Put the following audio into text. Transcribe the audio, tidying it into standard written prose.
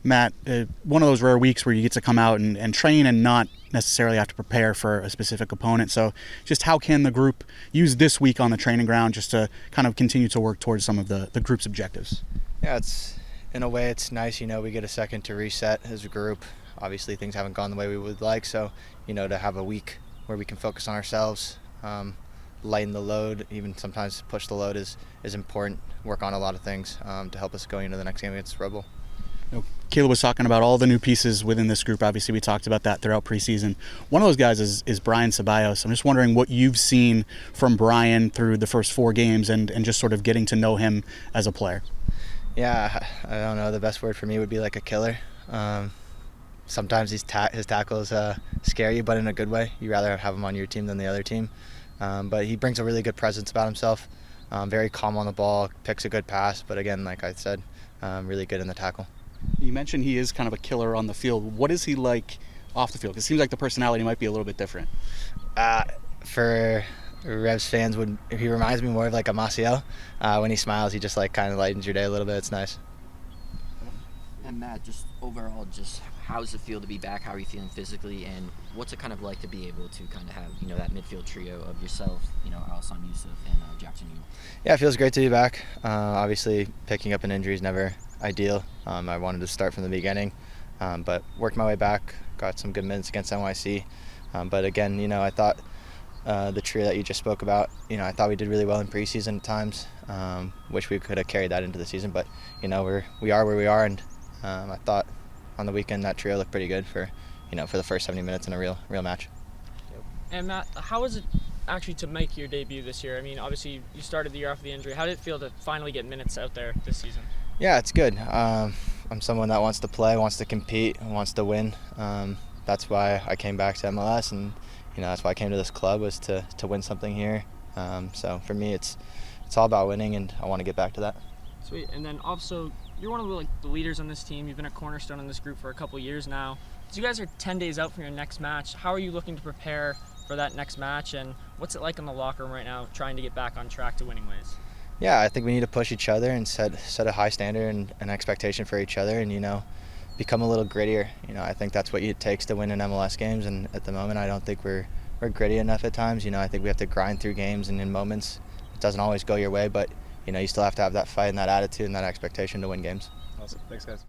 Matt, one of those rare weeks where you get to come out and train and not necessarily have to prepare for a specific opponent. So just how can the group use this week on the training ground just to kind of continue to work towards some of the group's objectives? Yeah, in a way it's nice, we get a second to reset as a group. Obviously things haven't gone the way we would like, so, to have a week where we can focus on ourselves, lighten the load, even sometimes push the load is important, work on a lot of things to help us going into the next game against Rebel. Caleb was talking about all the new pieces within this group. Obviously, we talked about that throughout preseason. One of those guys is Brayan Ceballos. I'm just wondering what you've seen from Brayan through the first 4 games and just sort of getting to know him as a player. Yeah, I don't know. The best word for me would be like a killer. Sometimes his tackles scare you, but in a good way. You'd rather have him on your team than the other team. But he brings a really good presence about himself. Very calm on the ball, picks a good pass, but again, like I said, really good in the tackle. You mentioned he is kind of a killer on the field. What is he like off the field? Because it seems like the personality might be a little bit different. For Revs fans, he reminds me more of like a Maciel. When he smiles, he just like kind of lightens your day a little bit. It's nice. And Matt, just overall, just how does it feel to be back? How are you feeling physically? And what's it kind of like to be able to kind of have, that midfield trio of yourself, Alsan Yusuf and Jackson Yu? Yeah, it feels great to be back. Obviously, picking up an injury is never ideal. I wanted to start from the beginning, but worked my way back, got some good minutes against NYC. But again, I thought the trio that you just spoke about, I thought we did really well in preseason at times. Wish we could have carried that into the season, but, we are where we are, and I thought on the weekend that trio looked pretty good for the first 70 minutes in a real match. And Matt, how was it actually to make your debut this year? I mean, obviously you started the year off with the injury. How did it feel to finally get minutes out there this season? Yeah, it's good. I'm someone that wants to play, wants to compete, and wants to win. That's why I came back to MLS, and that's why I came to this club, was to win something here. So for me, it's all about winning, and I want to get back to that. Sweet. And then also, you're one of the leaders on this team. You've been a cornerstone in this group for a couple years now. So you guys are 10 days out from your next match. How are you looking to prepare for that next match, and what's it like in the locker room right now, trying to get back on track to winning ways? Yeah, I think we need to push each other and set a high standard and an expectation for each other, and become a little grittier. I think that's what it takes to win in MLS games, and at the moment I don't think we're gritty enough at times. I think we have to grind through games, and in moments it doesn't always go your way, but you still have to have that fight and that attitude and that expectation to win games. Awesome. Thanks, guys.